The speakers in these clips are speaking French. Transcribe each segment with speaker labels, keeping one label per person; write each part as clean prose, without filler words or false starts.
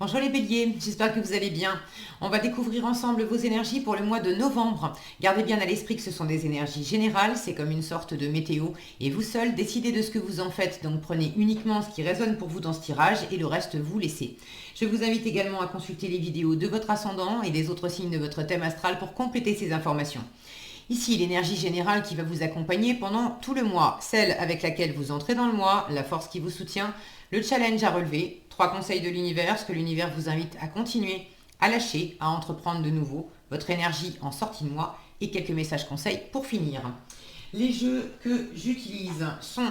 Speaker 1: Bonjour les béliers, j'espère que vous allez bien. On va découvrir ensemble vos énergies pour le mois de novembre. Gardez bien à l'esprit que ce sont des énergies générales, c'est comme une sorte de météo. Et vous seul, décidez de ce que vous en faites. Donc prenez uniquement ce qui résonne pour vous dans ce tirage et le reste vous laissez. Je vous invite également à consulter les vidéos de votre ascendant et des autres signes de votre thème astral pour compléter ces informations. Ici, l'énergie générale qui va vous accompagner pendant tout le mois, celle avec laquelle vous entrez dans le mois, la force qui vous soutient, le challenge à relever, 3 conseils de l'univers, ce que l'univers vous invite à continuer, à lâcher, à entreprendre de nouveau, votre énergie en sortie de mois et quelques messages conseils pour finir. Les jeux que j'utilise sont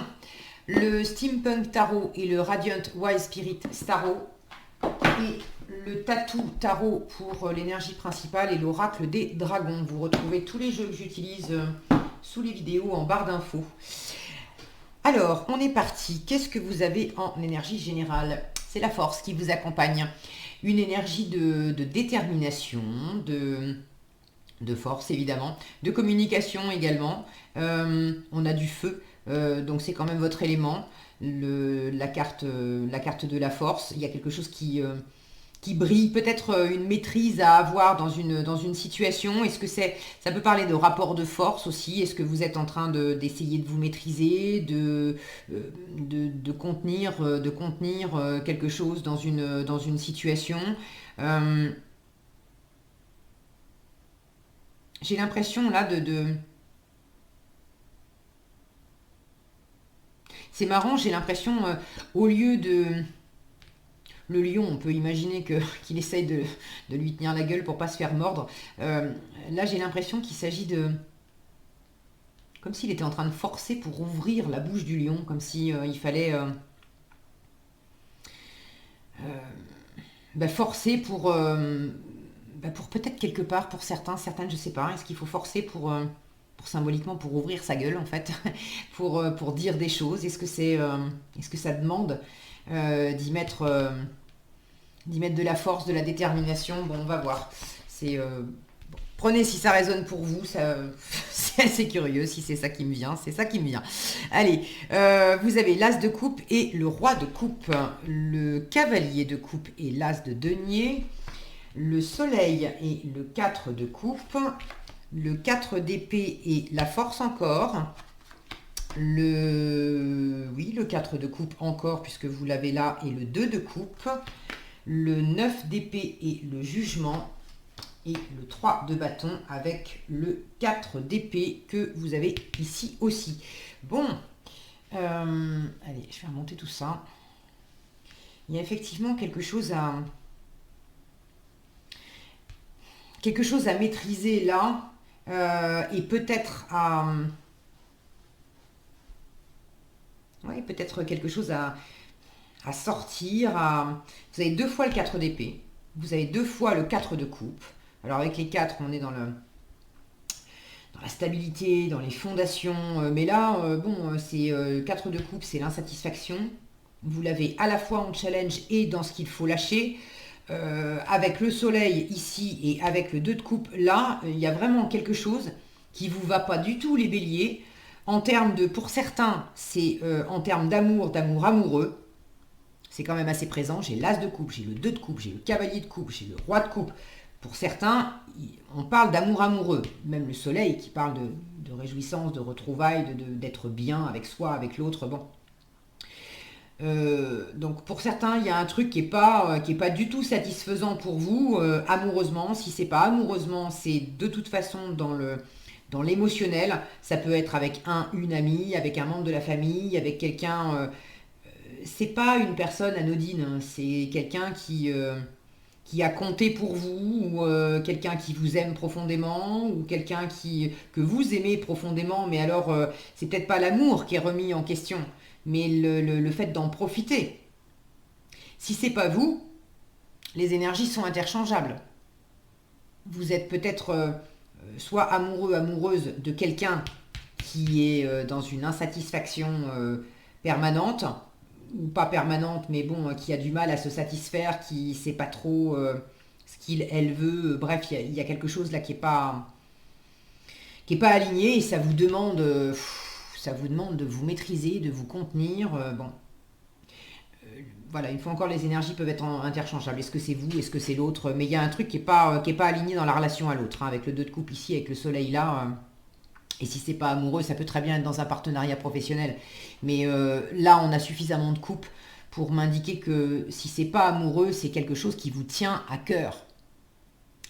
Speaker 1: le Steampunk Tarot et le Radiant Wise Spirit Tarot et le Tattoo Tarot pour l'énergie principale et l'oracle des dragons. Vous retrouvez tous les jeux que j'utilise sous les vidéos en barre d'infos. Alors, on est parti. Qu'est-ce que vous avez en énergie générale? C'est la force qui vous accompagne. Une énergie de détermination, de force évidemment, de communication également. On a du feu, donc c'est quand même votre élément. La carte de la force, il y a quelque chose qui brille, peut-être une maîtrise à avoir dans une situation. Est-ce que ça peut parler de rapport de force aussi? Est-ce que vous êtes en train d'essayer de vous maîtriser, de contenir quelque chose dans une situation? J'ai l'impression là c'est marrant, j'ai l'impression, au lieu de... Le lion, on peut imaginer qu'il essaye de lui tenir la gueule pour pas se faire mordre. Là, j'ai l'impression qu'il s'agit de... Comme s'il était en train de forcer pour ouvrir la bouche du lion, comme si il fallait forcer pour peut-être quelque part, pour certaines, je sais pas. Est-ce qu'il faut forcer pour symboliquement pour ouvrir sa gueule en fait, pour dire des choses? Est-ce que ça demande d'y mettre de la force, de la détermination? Bon, on va voir. Prenez si ça résonne pour vous, c'est assez curieux, si c'est ça qui me vient, c'est ça qui me vient. Allez, vous avez l'as de coupe et le roi de coupe, le cavalier de coupe et l'as de denier, le soleil et le 4 de coupe, le 4 d'épée et la force encore, le 4 de coupe encore puisque vous l'avez là et le 2 de coupe, le 9 d'épée et le jugement et le 3 de bâton avec le 4 d'épée que vous avez ici aussi. Bon, allez, je vais remonter tout ça. Il y a effectivement quelque chose à maîtriser là et peut-être peut-être quelque chose à sortir. Vous avez 2 fois le 4 d'épée, vous avez 2 fois le 4 de coupe. Alors avec les 4, on est dans la stabilité, dans les fondations. Mais là, c'est 4 de coupe, c'est l'insatisfaction. Vous l'avez à la fois en challenge et dans ce qu'il faut lâcher. Avec le soleil ici et avec le 2 de coupe là, il y a vraiment quelque chose qui ne vous va pas du tout les béliers. En termes pour certains, c'est en termes d'amour amoureux. C'est quand même assez présent. J'ai l'as de coupe, j'ai le 2 de coupe, j'ai le cavalier de coupe, j'ai le roi de coupe. Pour certains, on parle d'amour amoureux. Même le soleil qui parle de réjouissance, de retrouvailles, d'être bien avec soi, avec l'autre. Bon. Donc pour certains, il y a un truc qui est pas du tout satisfaisant pour vous, amoureusement. Si c'est pas amoureusement, c'est de toute façon dans l'émotionnel. Ça peut être avec une amie, avec un membre de la famille, avec quelqu'un. C'est pas une personne anodine, hein, c'est quelqu'un qui a compté pour vous, ou quelqu'un qui vous aime profondément, ou quelqu'un que vous aimez profondément, mais alors c'est peut-être pas l'amour qui est remis en question, mais le fait d'en profiter. Si c'est pas vous, les énergies sont interchangeables. Vous êtes peut-être soit amoureux, amoureuse de quelqu'un qui est dans une insatisfaction permanente, ou pas permanente, mais bon, qui a du mal à se satisfaire, qui sait pas trop ce elle veut. Bref, il y a quelque chose là qui est pas aligné et ça vous demande de vous maîtriser, de vous contenir. Bon, voilà, une fois encore, les énergies peuvent être interchangeables. Est-ce que c'est vous, est-ce que c'est l'autre? Mais il y a un truc qui est pas aligné dans la relation à l'autre, hein, avec le 2 de coupe ici, avec le soleil là. Et si c'est pas amoureux, ça peut très bien être dans un partenariat professionnel. Mais là, on a suffisamment de coupe pour m'indiquer que si c'est pas amoureux, c'est quelque chose qui vous tient à cœur.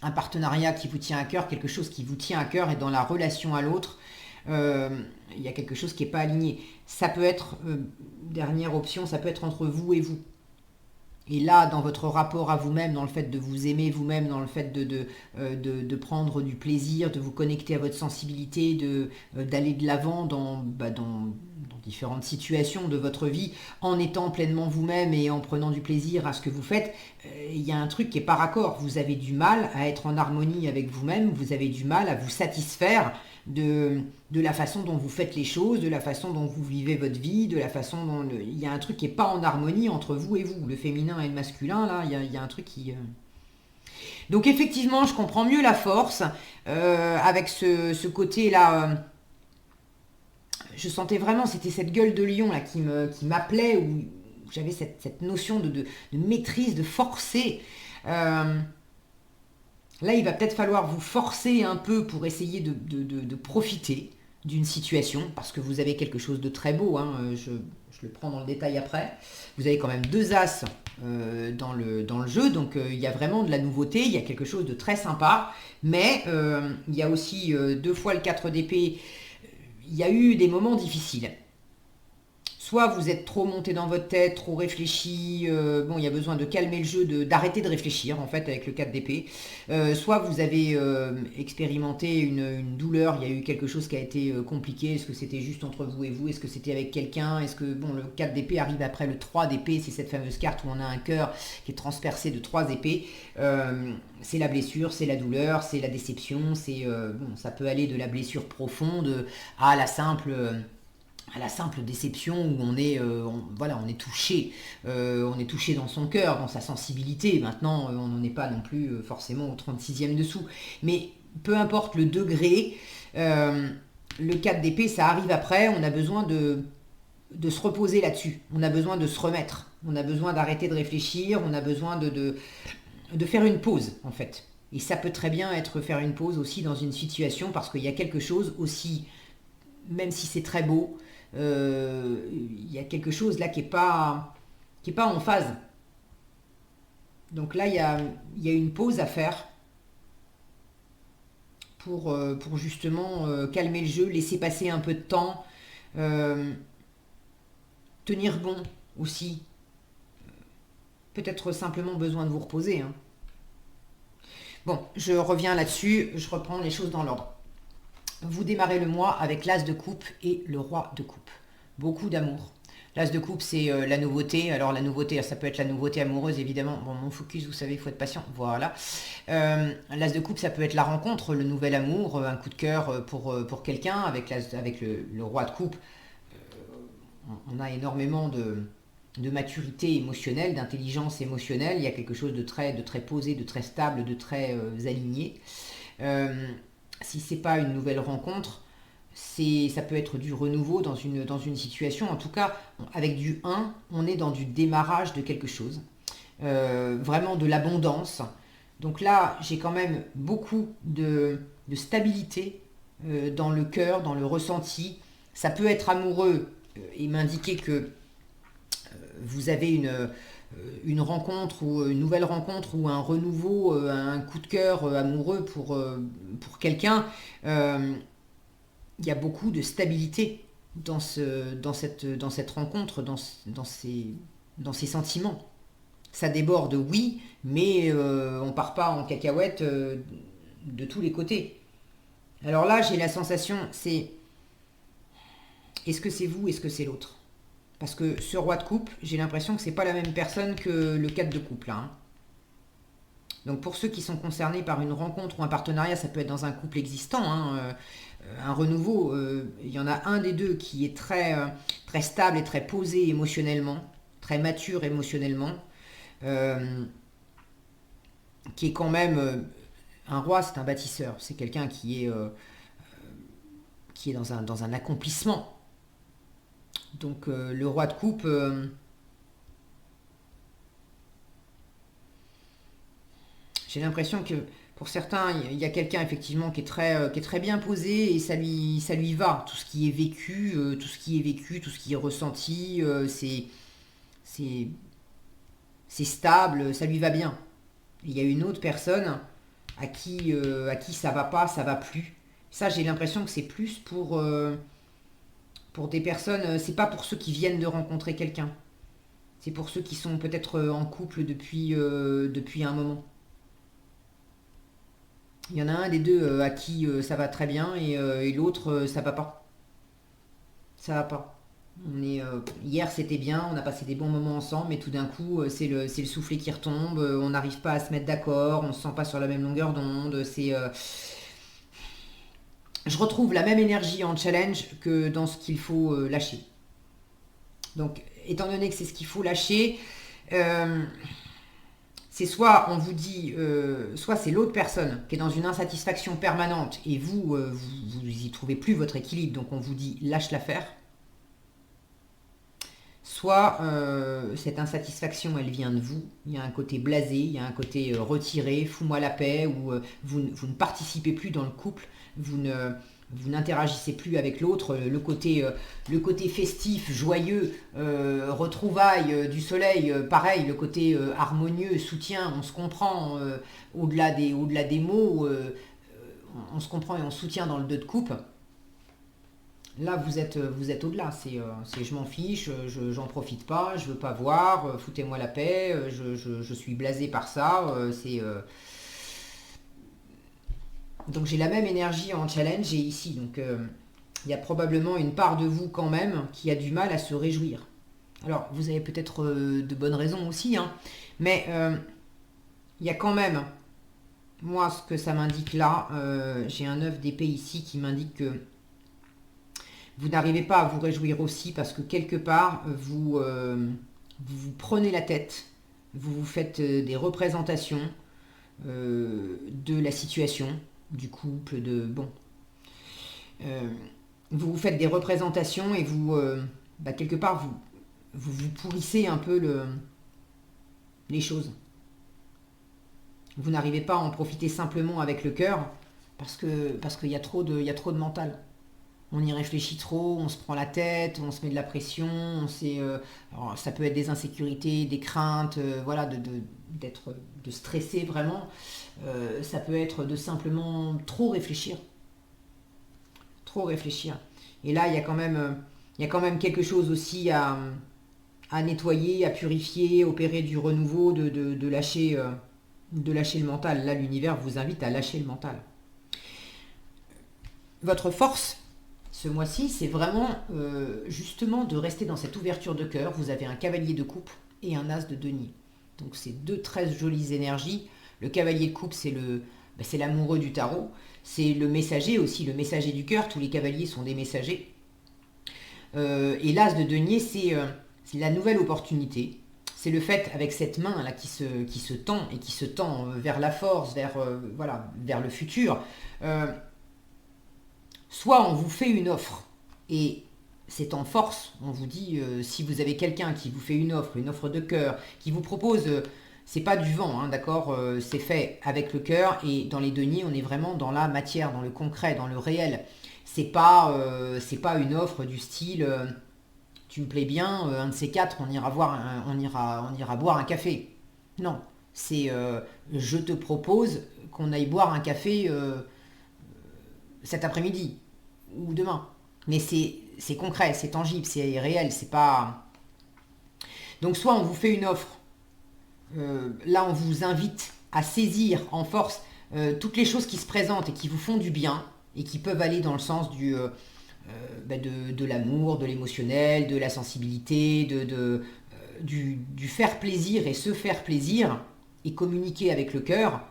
Speaker 1: Un partenariat qui vous tient à cœur, quelque chose qui vous tient à cœur, et dans la relation à l'autre, il y a quelque chose qui n'est pas aligné. Ça peut être, dernière option, ça peut être entre vous et vous. Et là, dans votre rapport à vous-même, dans le fait de vous aimer vous-même, dans le fait de prendre du plaisir, de vous connecter à votre sensibilité, d'aller de l'avant dans différentes situations de votre vie, en étant pleinement vous-même et en prenant du plaisir à ce que vous faites, il y a un truc qui est pas raccord. Vous avez du mal à être en harmonie avec vous-même, vous avez du mal à vous satisfaire de la façon dont vous faites les choses, de la façon dont vous vivez votre vie, de la façon dont... Il y a un truc qui n'est pas en harmonie entre vous et vous, le féminin et le masculin, là, il y a un truc qui... Donc effectivement, je comprends mieux la force, avec ce côté-là... je sentais vraiment, c'était cette gueule de lion là qui m'appelait, où j'avais cette notion de maîtrise, de forcer. Là, il va peut-être falloir vous forcer un peu pour essayer de profiter d'une situation, parce que vous avez quelque chose de très beau, hein, je le prends dans le détail après. Vous avez quand même 2 as dans le jeu, donc il y a vraiment de la nouveauté, il y a quelque chose de très sympa, mais il y a aussi 2 fois le 4 d'épée. Il y a eu des moments difficiles. Soit vous êtes trop monté dans votre tête, trop réfléchi, bon, il y a besoin de calmer le jeu, d'arrêter de réfléchir, en fait, avec le 4 d'épée. Soit vous avez expérimenté une douleur, il y a eu quelque chose qui a été compliqué. Est-ce que c'était juste entre vous et vous? Est-ce que c'était avec quelqu'un? Est-ce que, bon, le 4 d'épée arrive après le 3 d'épée, c'est cette fameuse carte où on a un cœur qui est transpercé de 3 épées. C'est la blessure, c'est la douleur, c'est la déception, bon, ça peut aller de la blessure profonde à la simple déception où on est touché, on est touché dans son cœur, dans sa sensibilité. Maintenant, on n'en est pas non plus forcément au 36e dessous. Mais peu importe le degré, le 4 d'épée, ça arrive après, on a besoin de se reposer là-dessus. On a besoin de se remettre. On a besoin d'arrêter de réfléchir, on a besoin de faire une pause, en fait. Et ça peut très bien être faire une pause aussi dans une situation, parce qu'il y a quelque chose aussi, même si c'est très beau, il y a quelque chose là qui est pas en phase. Donc là, il y a une pause à faire pour justement calmer le jeu, laisser passer un peu de temps, tenir bon aussi. Peut-être simplement besoin de vous reposer, hein. Bon, je reviens là-dessus, je reprends les choses dans l'ordre. Vous démarrez le mois avec l'As de coupe et le Roi de coupe. Beaucoup d'amour. L'As de coupe, c'est la nouveauté. Alors la nouveauté, ça peut être la nouveauté amoureuse, évidemment. Bon, mon focus, vous savez, il faut être patient. Voilà. L'As de coupe, ça peut être la rencontre, le nouvel amour, un coup de cœur pour quelqu'un. Avec le Roi de coupe, on a énormément de maturité émotionnelle, d'intelligence émotionnelle. Il y a quelque chose de très posé, de très stable, de très aligné. Si c'est pas une nouvelle rencontre, ça peut être du renouveau dans une situation. En tout cas, avec du 1, on est dans du démarrage de quelque chose. Vraiment de l'abondance. Donc là, j'ai quand même beaucoup de stabilité dans le cœur, dans le ressenti. Ça peut être amoureux et m'indiquer que vous avez une rencontre ou une nouvelle rencontre ou un renouveau, un coup de cœur amoureux pour quelqu'un. Il y a beaucoup de stabilité dans cette rencontre, dans ces sentiments. Ça déborde, oui, mais on part pas en cacahuète de tous les côtés. Alors là, j'ai la sensation, c'est est-ce que c'est vous, est-ce que c'est l'autre? Parce que ce Roi de coupe, j'ai l'impression que c'est pas la même personne que le 4 de coupe là, hein. Donc pour ceux qui sont concernés par une rencontre ou un partenariat, ça peut être dans un couple existant, hein, un renouveau, il y en a un des deux qui est très stable et très posé émotionnellement, très mature émotionnellement, qui est quand même un roi, c'est un bâtisseur, c'est quelqu'un qui est dans un accomplissement. Donc le Roi de coupe, J'ai l'impression que pour certains, il y a quelqu'un effectivement qui est très bien posé et ça lui va. Tout ce qui est vécu, tout ce qui est vécu, tout ce qui est ressenti, c'est, c'est stable, ça lui va bien. Il y a une autre personne à qui ça va pas, ça va plus. Ça, j'ai l'impression que c'est plus pour des personnes, c'est pas pour ceux qui viennent de rencontrer quelqu'un. C'est pour ceux qui sont peut-être en couple depuis un moment. Il y en a un des deux à qui ça va très bien et l'autre ça va pas. Ça va pas. Hier c'était bien, on a passé des bons moments ensemble, mais tout d'un coup c'est le soufflet qui retombe, on n'arrive pas à se mettre d'accord, on se sent pas sur la même longueur d'onde. Je retrouve la même énergie en challenge que dans ce qu'il faut lâcher. Donc étant donné que c'est ce qu'il faut lâcher, euh, c'est soit on vous dit, soit c'est l'autre personne qui est dans une insatisfaction permanente et vous y trouvez plus votre équilibre, donc on vous dit lâche l'affaire. Soit cette insatisfaction, elle vient de vous. Il y a un côté blasé, il y a un côté retiré, fous-moi la paix, où vous ne participez plus dans le couple, vous n'interagissez plus avec l'autre. Le côté festif, joyeux, retrouvailles du soleil, pareil, le côté harmonieux, soutien, on se comprend au-delà des mots, on se comprend et on se soutient dans le deux de coupe. Là, vous êtes au-delà. C'est je m'en fiche, j'en profite pas, je veux pas voir, foutez-moi la paix, je suis blasé par ça. Donc j'ai la même énergie en challenge et ici. Donc il y a probablement une part de vous quand même qui a du mal à se réjouir. Alors, vous avez peut-être de bonnes raisons aussi, hein, mais il y a quand même, moi, ce que ça m'indique là, j'ai un 9 d'épée ici qui m'indique que vous n'arrivez pas à vous réjouir aussi parce que quelque part, vous prenez la tête, vous vous faites des représentations de la situation, du couple, de... Bon. Euh, vous vous faites des représentations et quelque part, vous pourrissez un peu les choses. Vous n'arrivez pas à en profiter simplement avec le cœur parce qu'il y a il y a trop de mental. On y réfléchit trop, on se prend la tête, on se met de la pression, alors ça peut être des insécurités, des craintes, voilà, de stresser vraiment. Ça peut être de simplement trop réfléchir. Trop réfléchir. Et là, il y a quand même quelque chose aussi à nettoyer, à purifier, opérer du renouveau, de lâcher le mental. Là, l'univers vous invite à lâcher le mental. Votre force, ce mois-ci, c'est vraiment justement de rester dans cette ouverture de cœur. Vous avez un cavalier de coupe et un as de denier. Donc c'est deux très jolies énergies. Le cavalier de coupe, c'est l'amoureux du tarot. C'est le messager aussi, le messager du cœur. Tous les cavaliers sont des messagers. Et l'as de denier, c'est la nouvelle opportunité. C'est le fait avec cette main là qui se tend et qui se tend vers la force, vers le futur. Soit on vous fait une offre et c'est en force, on vous dit si vous avez quelqu'un qui vous fait une offre de cœur, qui vous propose, c'est pas du vent, hein, d'accord, c'est fait avec le cœur et dans les deniers on est vraiment dans la matière, dans le concret, dans le réel. C'est pas une offre du style tu me plais bien, un de ces quatre, on ira boire un café. Non, c'est je te propose qu'on aille boire un café cet après-midi ou demain. Mais c'est concret, c'est tangible, c'est réel, c'est pas... Donc soit on vous fait une offre, là on vous invite à saisir en force toutes les choses qui se présentent et qui vous font du bien et qui peuvent aller dans le sens de l'amour, de l'émotionnel, de la sensibilité, du faire plaisir et se faire plaisir et communiquer avec le cœur.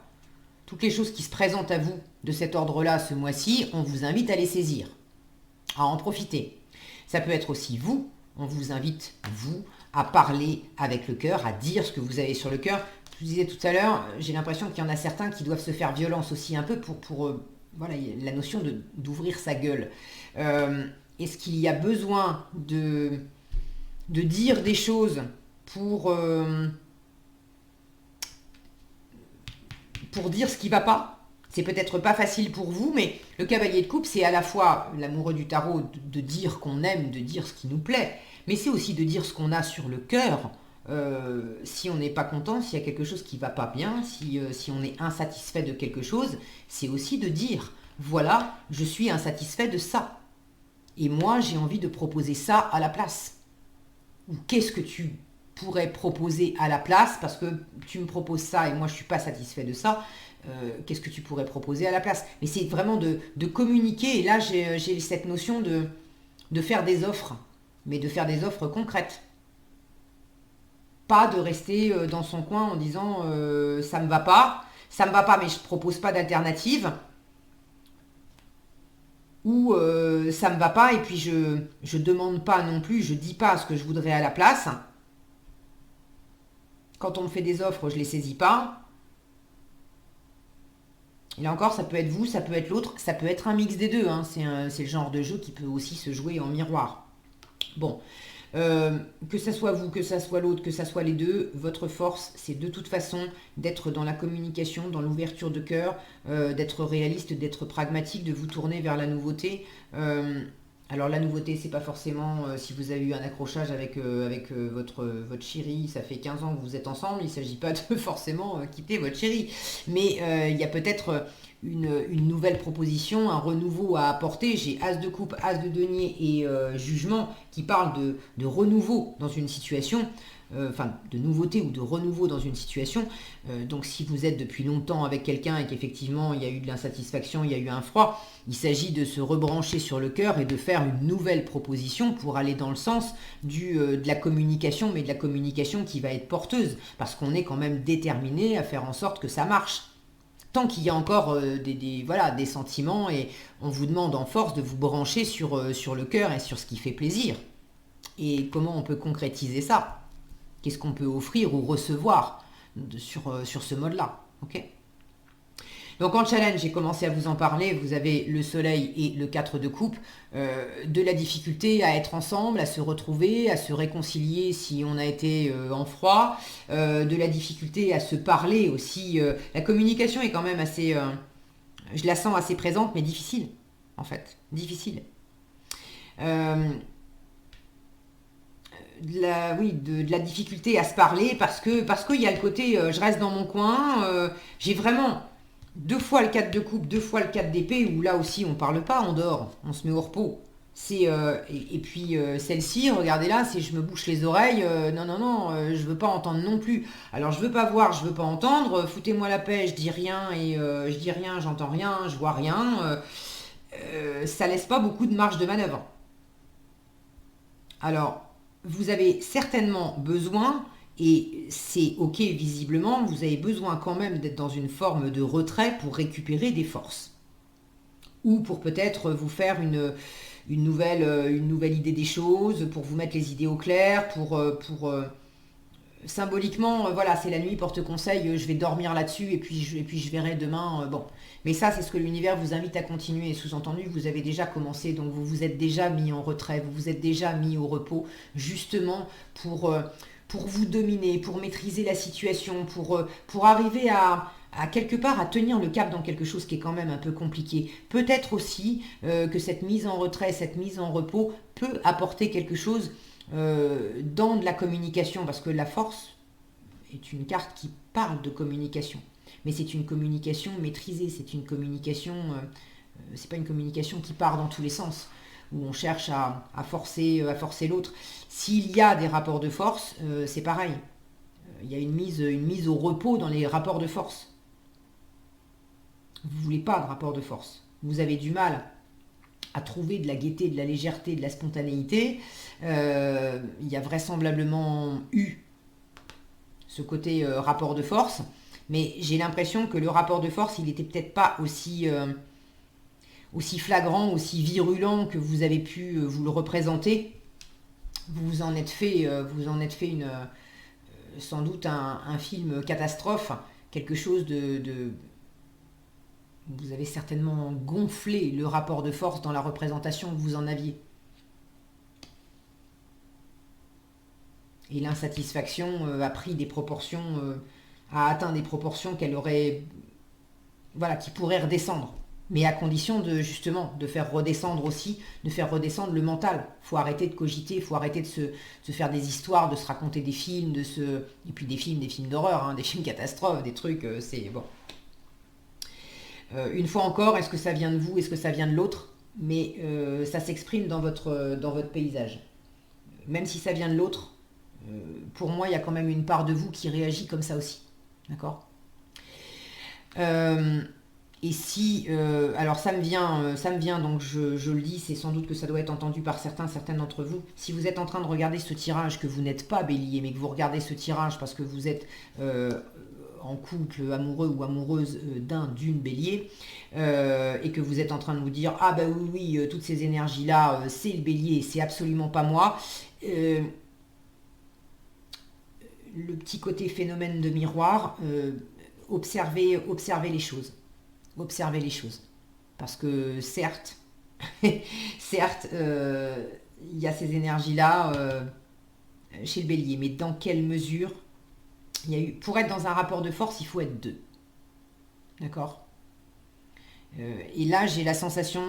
Speaker 1: Toutes les choses qui se présentent à vous de cet ordre-là ce mois-ci, on vous invite à les saisir, à en profiter. Ça peut être aussi vous, on vous invite, vous, à parler avec le cœur, à dire ce que vous avez sur le cœur. Je vous disais tout à l'heure, j'ai l'impression qu'il y en a certains qui doivent se faire violence aussi un peu pour voilà, la notion d'ouvrir sa gueule. Est-ce qu'il y a besoin de dire des pour dire ce qui ne va pas. C'est peut-être pas facile pour vous, mais le cavalier de coupe, c'est à la fois l'amoureux du tarot de dire qu'on aime, de dire ce qui nous plaît, mais c'est aussi de dire ce qu'on a sur le cœur. Si on n'est pas content, s'il y a quelque chose qui ne va pas bien, si on est insatisfait de quelque chose, c'est aussi de dire, voilà, je suis insatisfait de ça. Et moi, j'ai envie de proposer ça à la place. Ou qu'est-ce que tu pourrais proposer à la place, parce que tu me proposes ça et moi je ne suis pas satisfait de ça, qu'est-ce que tu pourrais proposer à la place? Mais c'est vraiment de communiquer, et là j'ai cette notion de faire des offres, mais de faire des offres concrètes. Pas de rester dans son coin en disant ça me va pas, mais je propose pas d'alternative, ou ça me va pas et puis je demande pas non plus, je dis pas ce que je voudrais à la place. Quand on me fait des offres, je les saisis pas. Et là encore, ça peut être vous, ça peut être l'autre, ça peut être un mix des deux. Hein. C'est le genre de jeu qui peut aussi se jouer en miroir. Bon, que ça soit vous, que ça soit l'autre, que ça soit les deux, votre force, c'est de toute façon d'être dans la communication, dans l'ouverture de cœur, d'être réaliste, d'être pragmatique, de vous tourner vers la nouveauté. Alors la nouveauté, c'est pas forcément si vous avez eu un accrochage avec votre chéri, ça fait 15 ans que vous êtes ensemble, il ne s'agit pas de forcément quitter votre chéri. Mais il y a peut-être une nouvelle proposition, un renouveau à apporter. J'ai As de coupe, As de denier et jugement qui parlent de renouveau dans une situation. Enfin, de nouveauté ou de renouveau dans une situation. Donc si vous êtes depuis longtemps avec quelqu'un et qu'effectivement il y a eu de l'insatisfaction, il y a eu un froid, il s'agit de se rebrancher sur le cœur et de faire une nouvelle proposition pour aller dans le sens de la communication, mais de la communication qui va être porteuse, parce qu'on est quand même déterminé à faire en sorte que ça marche. Tant qu'il y a encore des sentiments, et on vous demande en force de vous brancher sur le cœur et sur ce qui fait plaisir. Et comment on peut concrétiser ça? Qu'est-ce qu'on peut offrir ou recevoir sur ce mode-là, ok? Donc en challenge, j'ai commencé à vous en parler, vous avez le soleil et le 4 de coupe, de la difficulté à être ensemble, à se retrouver, à se réconcilier si on a été en froid, de la difficulté à se parler aussi. La communication est quand même assez, je la sens assez présente, mais difficile, en fait, difficile. De la difficulté à se parler parce qu'il y a le côté je reste dans mon coin, j'ai vraiment 2 fois le 4 de coupe, 2 fois le 4 d'épée, où là aussi on parle pas, on dort, on se met au repos. Et puis celle-ci, regardez là, c'est je me bouche les oreilles, non, je veux pas entendre non plus. Alors je veux pas voir, je veux pas entendre, foutez-moi la paix, je dis rien, et je dis rien, j'entends rien, je vois rien. Ça laisse pas beaucoup de marge de manœuvre. Alors, vous avez certainement besoin, et c'est ok visiblement, vous avez besoin quand même d'être dans une forme de retrait pour récupérer des forces. Ou pour peut-être vous faire une nouvelle idée des choses, pour vous mettre les idées au clair, symboliquement, voilà, c'est la nuit, porte conseil, je vais dormir là-dessus et puis je verrai demain. Bon, mais ça, c'est ce que l'univers vous invite à continuer. Et sous-entendu, vous avez déjà commencé, donc vous vous êtes déjà mis en retrait, vous vous êtes déjà mis au repos, justement pour vous dominer, pour maîtriser la situation, pour arriver à quelque part à tenir le cap dans quelque chose qui est quand même un peu compliqué. Peut-être aussi que cette mise en retrait, cette mise en repos peut apporter quelque chose dans de la communication, parce que la force est une carte qui parle de communication, mais c'est une communication maîtrisée, c'est une communication, c'est pas une communication qui part dans tous les sens, où on cherche à forcer l'autre. S'il y a des rapports de force, c'est pareil. Il y a une mise au repos dans les rapports de force. Vous ne voulez pas de rapport de force. Vous avez du mal à trouver de la gaieté, de la légèreté, de la spontanéité. Il y a vraisemblablement eu ce côté rapport de force, mais j'ai l'impression que le rapport de force, il n'était peut-être pas aussi flagrant, aussi virulent que vous avez pu vous le représenter. Vous en êtes fait sans doute un film catastrophe, quelque chose de vous avez certainement gonflé le rapport de force dans la représentation que vous en aviez. Et l'insatisfaction a atteint des proportions qu'elle aurait voilà, qui pourrait redescendre. Mais à condition de, justement, de faire redescendre aussi, de faire redescendre le mental. Il faut arrêter de cogiter, il faut arrêter de se faire des histoires, de se raconter des films, et puis des films d'horreur, hein, des films catastrophes, des trucs, c'est bon. Une fois encore, est-ce que ça vient de vous, est-ce que ça vient de l'autre? Mais ça s'exprime dans votre paysage. Même si ça vient de l'autre, pour moi, il y a quand même une part de vous qui réagit comme ça aussi. D'accord? Et si, alors ça me vient, donc je le dis, c'est sans doute que ça doit être entendu par certaines d'entre vous. Si vous êtes en train de regarder ce tirage, que vous n'êtes pas bélier, mais que vous regardez ce tirage parce que vous êtes en couple amoureux ou amoureuse d'une bélier, et que vous êtes en train de vous dire, ah bah oui, toutes ces énergies-là, c'est le bélier, c'est absolument pas moi. Le petit côté phénomène de miroir, observez les choses. Observez les choses. Parce que certes, certes, il y a ces énergies-là chez le bélier, mais dans quelle mesure il y a eu, pour être dans un rapport de force, il faut être deux. D'accord? Et là, j'ai la sensation,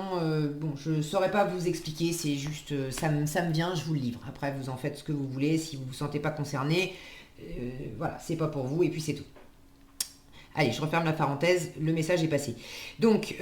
Speaker 1: bon, je ne saurais pas vous expliquer, c'est juste, ça me vient, je vous le livre. Après, vous en faites ce que vous voulez, si vous ne vous sentez pas concerné, voilà, c'est pas pour vous, et puis c'est tout. Allez, je referme la parenthèse, le message est passé. Donc,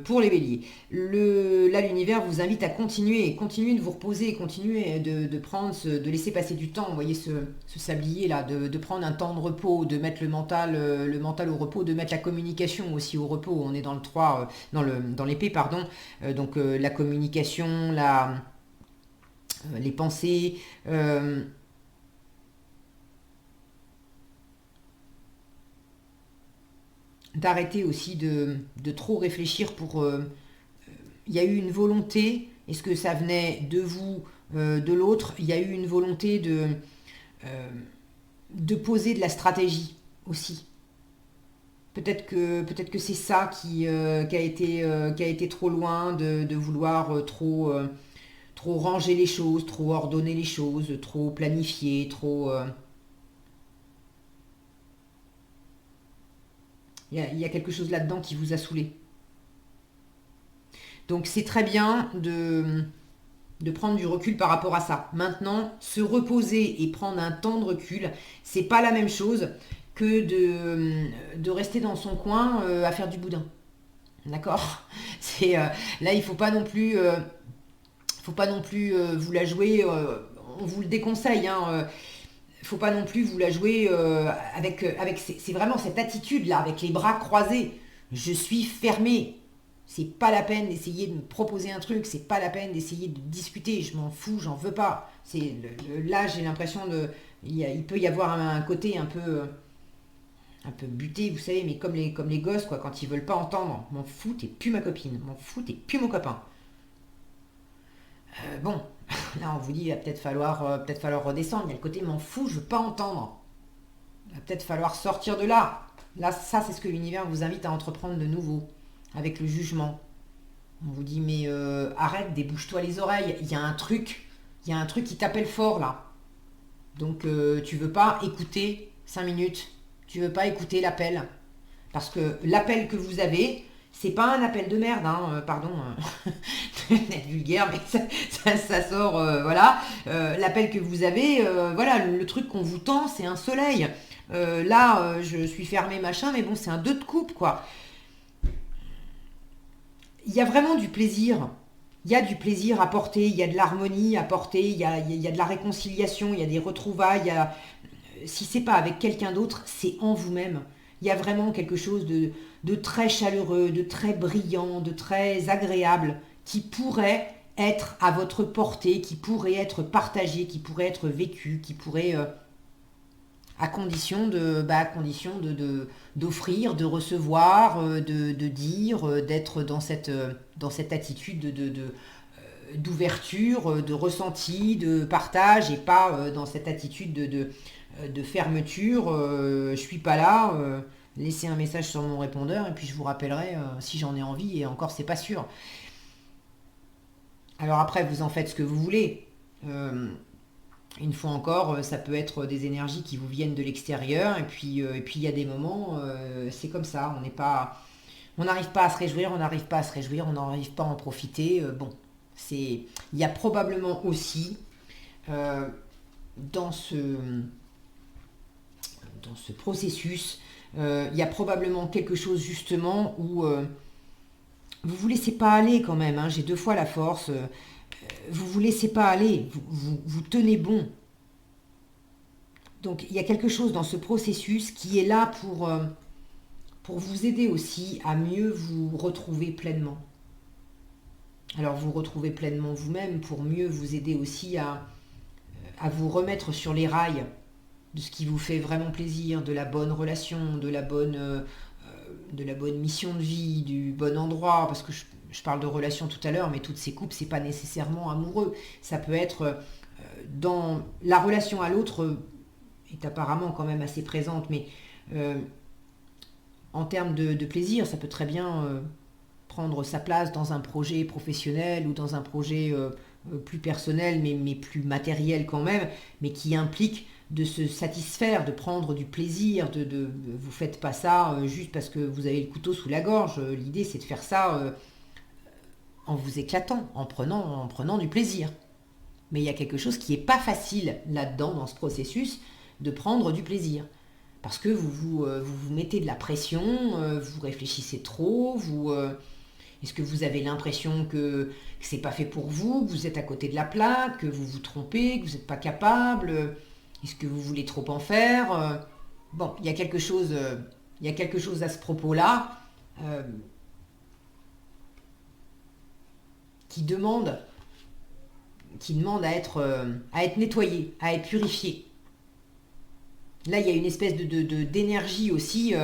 Speaker 1: pour les béliers, là, l'univers vous invite à continuer de vous reposer, continuer de laisser passer du temps, vous voyez ce sablier là, de prendre un temps de repos, de mettre le mental au repos, de mettre la communication aussi au repos. On est dans le 3, dans l'épée, pardon. Donc, la communication, les pensées... d'arrêter aussi de trop réfléchir pour... Il y a eu une volonté, est-ce que ça venait de vous, de l'autre? Il y a eu une volonté de poser de la stratégie aussi. Peut-être que c'est ça qui a été trop loin, de vouloir trop ranger les choses, trop ordonner les choses, trop planifier, trop... Il y a quelque chose là-dedans qui vous a saoulé. Donc c'est très bien de prendre du recul par rapport à ça. Maintenant, se reposer et prendre un temps de recul, c'est pas la même chose que de rester dans son coin à faire du boudin. D'accord? Là, il faut pas non plus vous la jouer. On vous le déconseille. Hein, faut pas non plus vous la jouer avec c'est vraiment cette attitude là, avec les bras croisés. Je suis fermé. C'est pas la peine d'essayer de me proposer un truc, c'est pas la peine d'essayer de discuter, je m'en fous, j'en veux pas. Là, j'ai l'impression il peut y avoir un côté un peu buté, vous savez, mais comme les gosses, quoi, quand ils veulent pas entendre. M'en fous, t'es plus ma copine, m'en fous, t'es plus mon copain. Bon, là on vous dit, il va peut-être falloir redescendre. Il y a le côté m'en fous, je veux pas entendre. Il va peut-être falloir sortir de là. Là, ça, c'est ce que l'univers vous invite à entreprendre de nouveau, avec le jugement. On vous dit, mais arrête, débouche-toi les oreilles. Il y a un truc qui t'appelle fort là. Donc, tu veux pas écouter 5 minutes. Tu veux pas écouter l'appel. Parce que l'appel que vous avez, c'est pas un appel de merde, hein, pardon, d'être vulgaire, mais ça sort, voilà. L'appel que vous avez, voilà, le truc qu'on vous tend, c'est un soleil. Là, je suis fermé, machin, mais bon, c'est un 2 de coupe, quoi. Il y a vraiment du plaisir. Il y a du plaisir à porter, il y a de l'harmonie à porter, il y a de la réconciliation, il y a des retrouvailles. Si c'est pas avec quelqu'un d'autre, c'est en vous-même. Il y a vraiment quelque chose de très chaleureux, de très brillant, de très agréable, qui pourrait être à votre portée, qui pourrait être partagé, qui pourrait être vécu, qui pourrait, à condition d'offrir, de recevoir, de dire, d'être dans cette attitude d'ouverture, de ressenti, de partage, et pas dans cette attitude de fermeture. Je suis pas là. Laissez un message sur mon répondeur et puis je vous rappellerai si j'en ai envie, et encore c'est pas sûr. Alors après, vous en faites ce que vous voulez. Une fois encore, ça peut être des énergies qui vous viennent de l'extérieur, et puis il y a des moments, c'est comme ça, on n'arrive pas à se réjouir, on n'arrive pas à se réjouir, on n'arrive pas à en profiter. Bon, il y a probablement aussi euh, dans ce, dans ce processus, il y a probablement quelque chose justement où vous vous laissez pas aller quand même, hein, j'ai deux fois la force, vous vous laissez pas aller, vous tenez bon. Donc il y a quelque chose dans ce processus qui est là pour vous aider aussi à mieux vous retrouver pleinement. Alors vous retrouver pleinement vous-même pour mieux vous aider aussi à vous remettre sur les rails de ce qui vous fait vraiment plaisir, de la bonne relation, de la bonne mission de vie, du bon endroit, parce que je parle de relation tout à l'heure, mais toutes ces couples, c'est pas nécessairement amoureux. Ça peut être dans la relation à l'autre est apparemment quand même assez présente, mais en termes de plaisir, ça peut très bien prendre sa place dans un projet professionnel ou dans un projet plus personnel, mais plus matériel quand même, mais qui implique de se satisfaire, de prendre du plaisir, vous faites pas ça juste parce que vous avez le couteau sous la gorge. L'idée c'est de faire ça en vous éclatant, en prenant du plaisir. Mais il y a quelque chose qui est pas facile là-dedans, dans ce processus, de prendre du plaisir. Parce que vous mettez de la pression, vous réfléchissez trop, est-ce que vous avez l'impression que c'est pas fait pour vous, que vous êtes à côté de la plaque, que vous vous trompez, que vous n'êtes pas capable, est-ce que vous voulez trop en faire? Bon, il y a quelque chose à ce propos-là qui demande à être nettoyé, à être purifié. Là, il y a une espèce d'énergie aussi.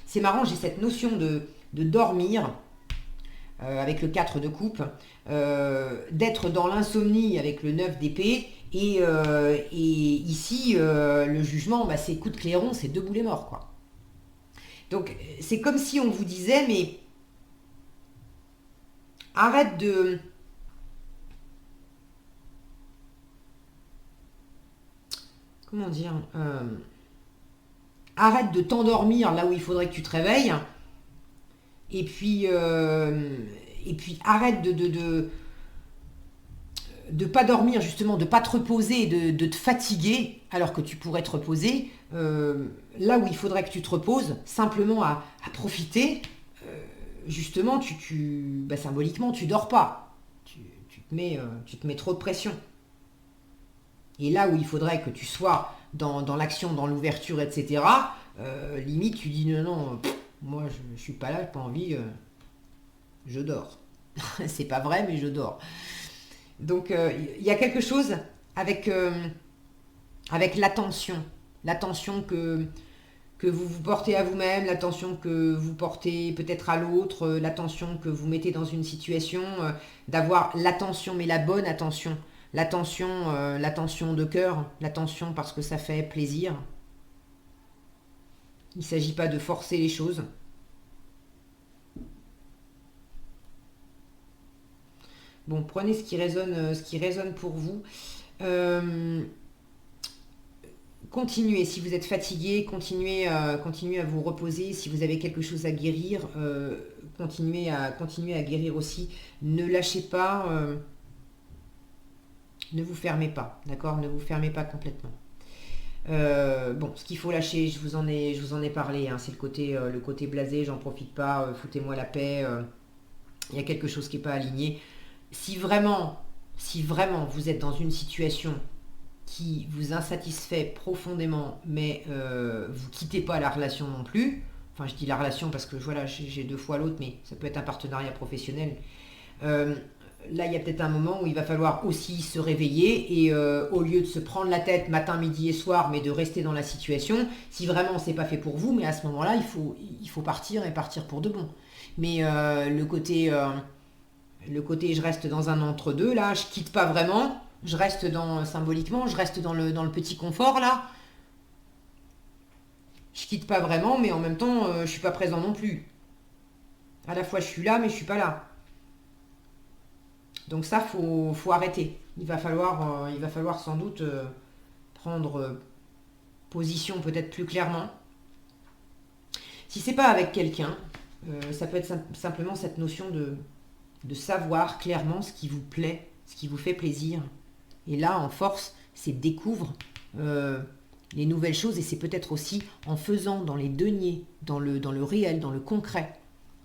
Speaker 1: C'est marrant, j'ai cette notion de dormir avec le 4 de coupe, d'être dans l'insomnie avec le 9 d'épée, et ici, le jugement, bah, c'est coup de clairon, c'est deux boulets morts, quoi. Donc, c'est comme si on vous disait, mais arrête de... Comment dire arrête de t'endormir là où il faudrait que tu te réveilles, et puis arrête de pas dormir, justement, de pas te reposer, de te fatiguer alors que tu pourrais te reposer là où il faudrait que tu te reposes, simplement à profiter. Justement, symboliquement, tu dors pas. Tu te mets trop de pression. Et là où il faudrait que tu sois dans l'action, dans l'ouverture, etc., limite, tu dis non, non, moi je suis pas là, j'ai pas envie, je dors. C'est pas vrai, mais je dors. Donc il y a quelque chose avec l'attention. L'attention que vous portez à vous-même, l'attention que vous portez peut-être à l'autre, l'attention que vous mettez dans une situation, d'avoir l'attention, mais la bonne attention. L'attention de cœur, l'attention parce que ça fait plaisir. Il ne s'agit pas de forcer les choses. Bon, prenez ce qui résonne pour vous. Continuez, si vous êtes fatigué, continuez à vous reposer. Si vous avez quelque chose à guérir, continuez à guérir aussi. Ne lâchez pas, ne vous fermez pas, d'accord? Ne vous fermez pas complètement. Bon, ce qu'il faut lâcher, je vous en ai parlé, hein, c'est le côté blasé, j'en profite pas, foutez-moi la paix. Il y a quelque chose qui n'est pas aligné. Si vraiment vous êtes dans une situation qui vous insatisfait profondément, mais vous quittez pas la relation non plus, enfin je dis la relation parce que voilà, j'ai deux fois l'autre, mais ça peut être un partenariat professionnel. Là, il y a peut-être un moment où il va falloir aussi se réveiller et au lieu de se prendre la tête matin, midi et soir, mais de rester dans la situation, si vraiment c'est pas fait pour vous, mais à ce moment-là, il faut partir et partir pour de bon. Mais le côté je reste dans un entre-deux, là, je quitte pas vraiment, je reste symboliquement, je reste dans le petit confort, là. Je quitte pas vraiment, mais en même temps, je suis pas présent non plus. À la fois, je suis là, mais je suis pas là. Donc ça, faut arrêter. il va falloir sans doute prendre position peut-être plus clairement. Si c'est pas avec quelqu'un, ça peut être simplement cette notion de savoir clairement ce qui vous plaît, ce qui vous fait plaisir. Et là, en force, c'est découvre les nouvelles choses, et c'est peut-être aussi en faisant dans les deniers, dans le réel, dans le concret,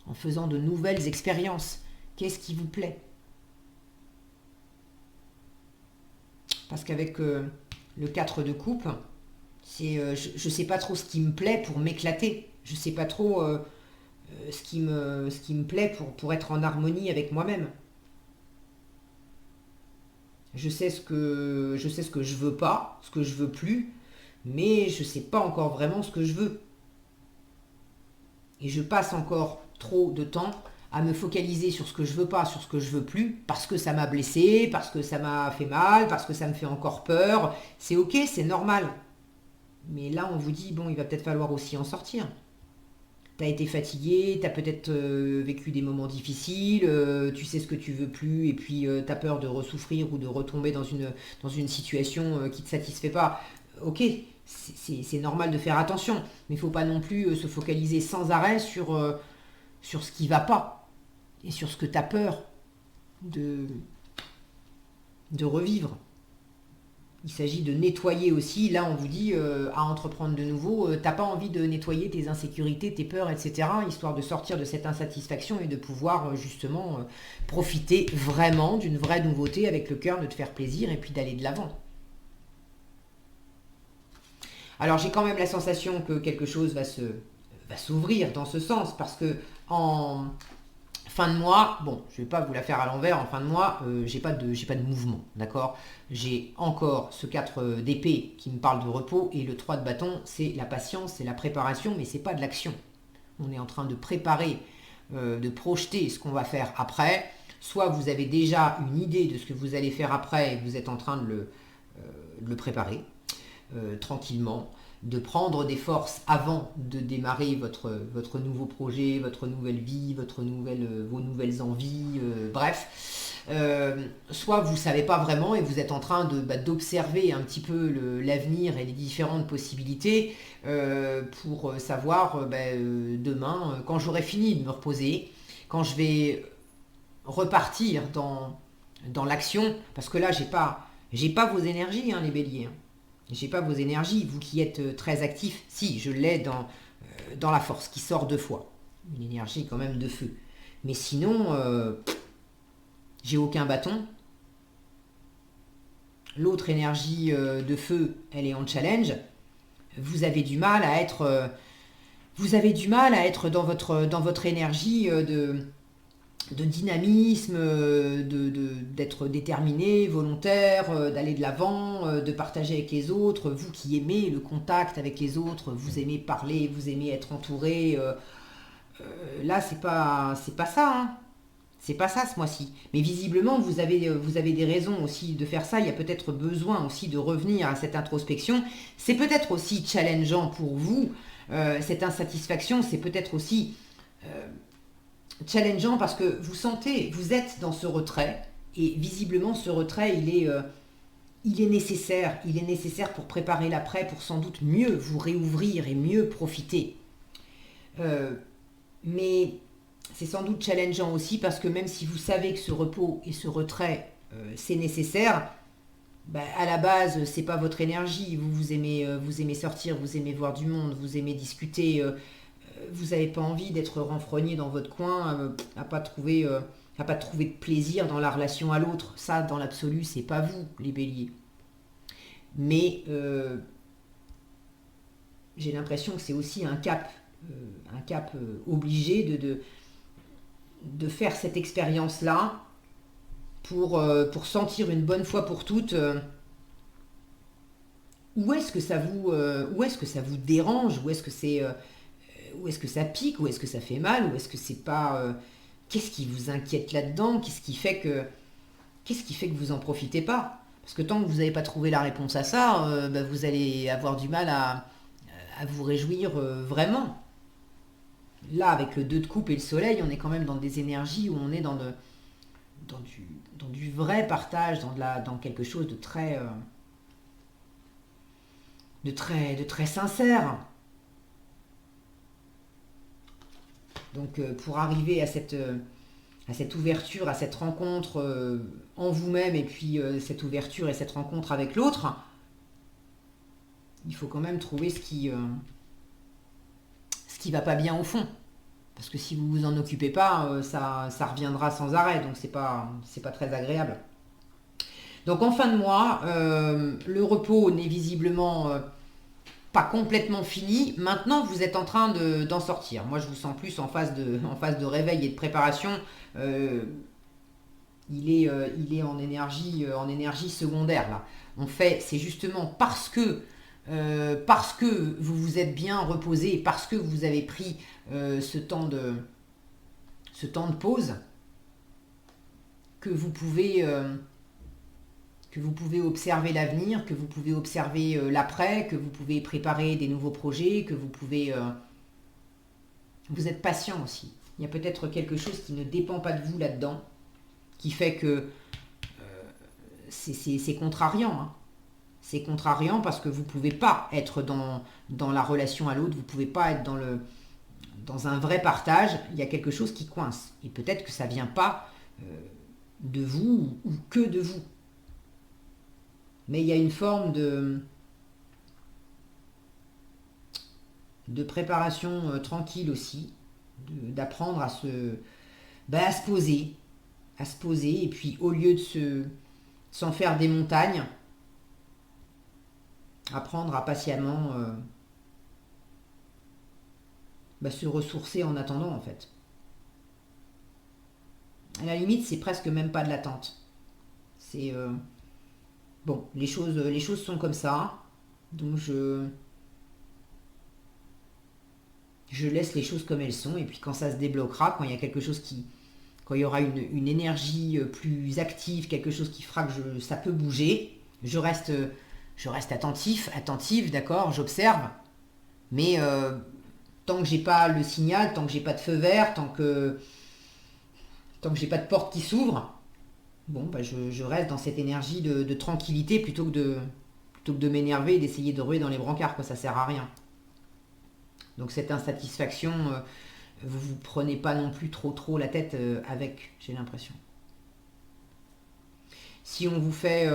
Speaker 1: en faisant de nouvelles expériences. Qu'est-ce qui vous plaît? Parce qu'avec le 4 de coupe, je ne sais pas trop ce qui me plaît pour m'éclater. Je ne sais pas trop ce qui me plaît pour être en harmonie avec moi-même. Je sais ce que je veux pas, ce que je veux plus, mais je ne sais pas encore vraiment ce que je veux. Et je passe encore trop de temps à me focaliser sur ce que je veux pas, sur ce que je veux plus, parce que ça m'a blessé, parce que ça m'a fait mal, parce que ça me fait encore peur. C'est ok, c'est normal. Mais là, on vous dit, bon, il va peut-être falloir aussi en sortir. T'as été fatigué, t'as peut-être vécu des moments difficiles, tu sais ce que tu veux plus, et puis t'as peur de ressouffrir ou de retomber dans une situation qui te satisfait pas. Ok, c'est normal de faire attention, mais il faut pas non plus se focaliser sans arrêt sur ce qui va pas, et sur ce que t'as peur de revivre. Il s'agit de nettoyer aussi. Là, on vous dit à entreprendre de nouveau. T'as pas envie de nettoyer tes insécurités, tes peurs, etc. Histoire de sortir de cette insatisfaction et de pouvoir justement profiter vraiment d'une vraie nouveauté avec le cœur, de te faire plaisir et puis d'aller de l'avant. Alors, j'ai quand même la sensation que quelque chose va s'ouvrir dans ce sens, parce que en fin de mois, bon, je ne vais pas vous la faire à l'envers, en fin de mois, j'ai pas de mouvement, d'accord? J'ai encore ce 4 d'épée qui me parle de repos, et le 3 de bâton, c'est la patience, c'est la préparation, mais c'est pas de l'action. On est en train de préparer, de projeter ce qu'on va faire après. Soit vous avez déjà une idée de ce que vous allez faire après et vous êtes en train de le préparer tranquillement, de prendre des forces avant de démarrer votre nouveau projet, votre nouvelle vie, vos nouvelles envies, bref. Soit vous ne savez pas vraiment et vous êtes en train d'observer un petit peu l'avenir et les différentes possibilités pour savoir demain, quand j'aurai fini de me reposer, quand je vais repartir dans l'action, parce que là, j'ai pas vos énergies, hein, les béliers. J'ai pas vos énergies, vous qui êtes très actifs. Si, je l'ai dans la force, qui sort 2 fois. Une énergie quand même de feu. Mais sinon, j'ai aucun bâton. L'autre énergie de feu, elle est en challenge. Vous avez du mal à être, dans votre énergie de dynamisme, d'être déterminé, volontaire, d'aller de l'avant, de partager avec les autres. Vous qui aimez le contact avec les autres, vous aimez parler, vous aimez être entouré. Là, c'est pas ça, hein. C'est pas ça ce mois-ci. Mais visiblement, vous avez des raisons aussi de faire ça. Il y a peut-être besoin aussi de revenir à cette introspection. C'est peut-être aussi challengeant pour vous. Cette insatisfaction, c'est peut-être aussi challengeant parce que vous êtes dans ce retrait. Et visiblement, ce retrait, il est nécessaire. Il est nécessaire pour préparer l'après, pour sans doute mieux vous réouvrir et mieux profiter. Mais c'est sans doute challengeant aussi parce que même si vous savez que ce repos et ce retrait, c'est nécessaire, à la base, c'est pas votre énergie. Vous aimez sortir, vous aimez voir du monde, vous aimez discuter. Vous n'avez pas envie d'être renfrogné dans votre coin, à pas trouver de plaisir dans la relation à l'autre. Ça, dans l'absolu, c'est pas vous, les béliers. Mais j'ai l'impression que c'est aussi un cap obligé de faire cette expérience-là pour sentir une bonne fois pour toutes où est-ce que ça vous dérange, où est-ce que ça pique, où est-ce que ça fait mal, où est-ce que c'est pas... qu'est-ce qui vous inquiète là-dedans, qu'est-ce qui fait que vous en profitez pas? Parce que tant que vous n'avez pas trouvé la réponse à ça, vous allez avoir du mal à vous réjouir vraiment. Là, avec le 2 de coupe et le soleil, on est quand même dans des énergies où on est dans dans du vrai partage, dans quelque chose de très sincère. Donc pour arriver à cette ouverture, à cette rencontre en vous-même, et puis cette ouverture et cette rencontre avec l'autre, il faut quand même trouver ce qui va pas bien au fond. Parce que si vous vous en occupez pas, ça reviendra sans arrêt, donc c'est pas très agréable. Donc en fin de mois, le repos n'est visiblement pas complètement fini. Maintenant, vous êtes en train d'en sortir. Moi, je vous sens plus en phase de réveil et de préparation. Il est en énergie secondaire là. C'est justement parce que vous vous êtes bien reposé, parce que vous avez pris ce temps de pause, que vous pouvez observer l'avenir, que vous pouvez observer l'après, que vous pouvez préparer des nouveaux projets, que vous pouvez... vous êtes patient aussi. Il y a peut-être quelque chose qui ne dépend pas de vous là-dedans, qui fait que c'est contrariant. Hein. C'est contrariant parce que vous ne pouvez pas être dans la relation à l'autre, vous ne pouvez pas être dans un vrai partage. Il y a quelque chose qui coince. Et peut-être que ça ne vient pas de vous ou que de vous. Mais il y a une forme de préparation tranquille aussi, d'apprendre à se poser, et puis au lieu de s'en faire des montagnes, apprendre à patiemment se ressourcer en attendant en fait. À la limite, c'est presque même pas de l'attente. C'est bon, les choses sont comme ça, donc je laisse les choses comme elles sont, et puis quand ça se débloquera, quand il y a quelque chose quand il y aura une énergie plus active, quelque chose qui fera que ça peut bouger, je reste attentive, d'accord, j'observe, mais tant que j'ai pas le signal, tant que j'ai pas de feu vert, tant que j'ai pas de porte qui s'ouvre, bon, je reste dans cette énergie de tranquillité plutôt que de m'énerver et d'essayer de ruer dans les brancards, quoi, ça sert à rien. Donc cette insatisfaction, vous prenez pas non plus trop la tête avec, j'ai l'impression. Si on vous fait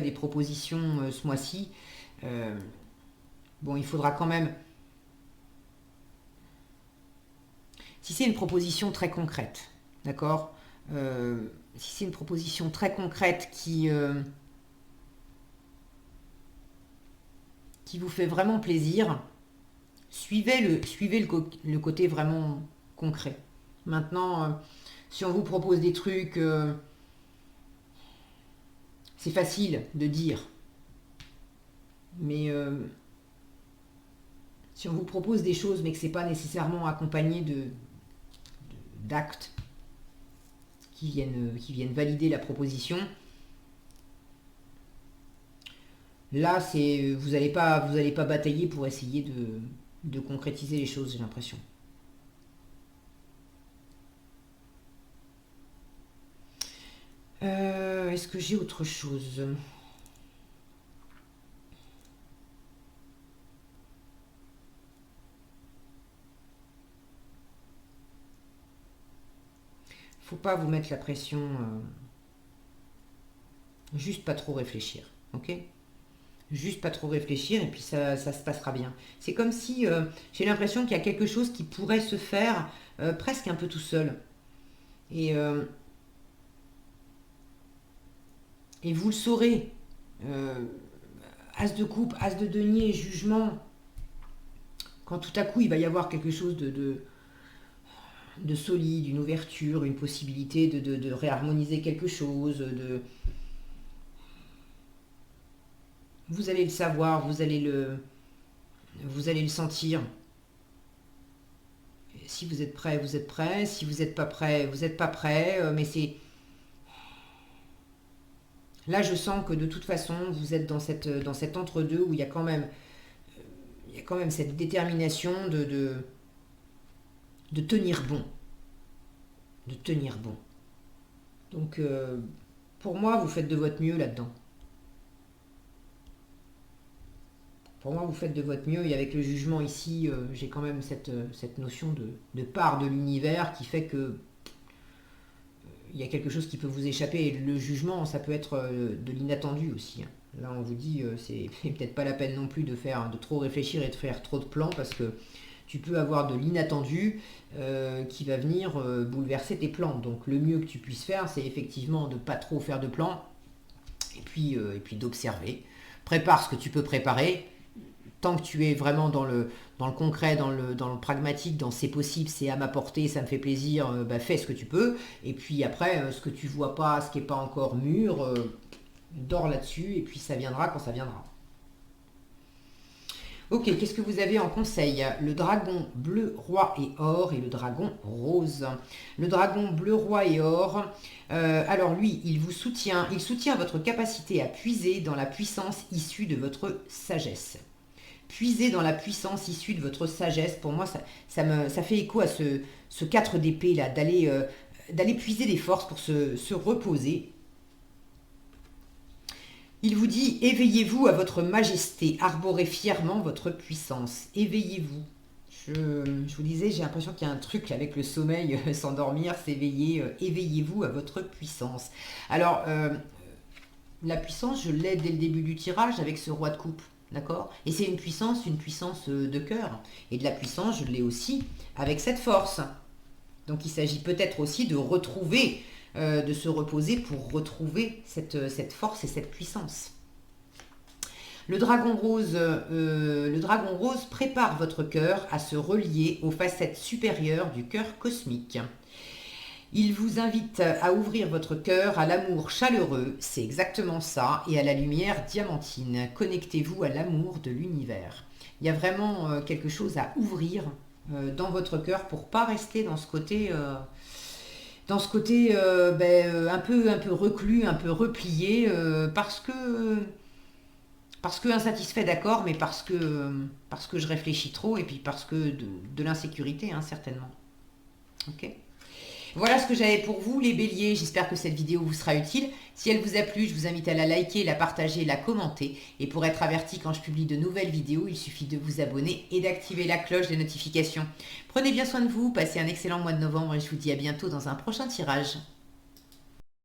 Speaker 1: des propositions ce mois-ci, bon, il faudra quand même... Si c'est une proposition très concrète, d'accord, si c'est une proposition très concrète qui vous fait vraiment plaisir, suivez le côté vraiment concret. Maintenant, si on vous propose des trucs, c'est facile de dire, mais si on vous propose des choses mais que c'est pas nécessairement accompagné d'actes qui viennent valider la proposition, là vous n'allez pas batailler pour essayer de concrétiser les choses, j'ai l'impression. Est-ce que j'ai autre chose ? Faut pas vous mettre la pression, juste pas trop réfléchir, ok ? Juste pas trop réfléchir et puis ça se passera bien. C'est comme si j'ai l'impression qu'il y a quelque chose qui pourrait se faire presque un peu tout seul. Et vous le saurez. As de coupe, as de denier, jugement. Quand tout à coup il va y avoir quelque chose de solide, une ouverture, une possibilité de réharmoniser quelque chose, vous allez le savoir, vous allez le sentir. Si vous êtes prêt, vous êtes prêt. Si vous n'êtes pas prêt, vous n'êtes pas prêt. Mais c'est... Là, je sens que de toute façon, vous êtes dans cet entre-deux où il y a quand même cette détermination de tenir bon. de tenir bon. Donc, pour moi, vous faites de votre mieux là-dedans. Pour moi, vous faites de votre mieux. Et avec le jugement ici, j'ai quand même cette notion de part de l'univers qui fait que il y a quelque chose qui peut vous échapper. Et le jugement, ça peut être de l'inattendu aussi. Hein. Là, on vous dit, c'est peut-être pas la peine non plus de trop réfléchir et de faire trop de plans parce que tu peux avoir de l'inattendu qui va venir bouleverser tes plans. Donc, le mieux que tu puisses faire, c'est effectivement de ne pas trop faire de plans et puis d'observer. Prépare ce que tu peux préparer. Tant que tu es vraiment dans le concret, dans le pragmatique, dans c'est possible, c'est à ma portée, ça me fait plaisir, fais ce que tu peux. Et puis après, ce que tu vois pas, ce qui n'est pas encore mûr, dors là-dessus et puis ça viendra quand ça viendra. Ok, qu'est-ce que vous avez en conseil? Le dragon bleu, roi et or et le dragon rose. Le dragon bleu, roi et or, alors lui, il soutient votre capacité à puiser dans la puissance issue de votre sagesse. Puiser dans la puissance issue de votre sagesse, pour moi, ça fait écho à ce 4 d'épée là, d'aller puiser des forces pour se reposer. Il vous dit, éveillez-vous à votre majesté, arborez fièrement votre puissance, éveillez-vous. Je vous disais, j'ai l'impression qu'il y a un truc avec le sommeil, s'endormir, s'éveiller, éveillez-vous à votre puissance. Alors, la puissance, je l'ai dès le début du tirage avec ce roi de coupe. D'accord? Et c'est une puissance de cœur. Et de la puissance, je l'ai aussi avec cette force. Donc il s'agit peut-être aussi de retrouver, de se reposer pour retrouver cette force et cette puissance. Le dragon rose prépare votre cœur à se relier aux facettes supérieures du cœur cosmique. Il vous invite à ouvrir votre cœur à l'amour chaleureux, c'est exactement ça, et à la lumière diamantine. Connectez-vous à l'amour de l'univers. Il y a vraiment quelque chose à ouvrir dans votre cœur pour pas rester dans ce côté, un peu reclus, un peu replié, parce que insatisfait, d'accord, mais parce que je réfléchis trop et puis parce que de l'insécurité, hein, certainement. Ok. Voilà ce que j'avais pour vous, les béliers. J'espère que cette vidéo vous sera utile. Si elle vous a plu, je vous invite à la liker, la partager, la commenter. Et pour être averti quand je publie de nouvelles vidéos, il suffit de vous abonner et d'activer la cloche des notifications. Prenez bien soin de vous, passez un excellent mois de novembre et je vous dis à bientôt dans un prochain tirage.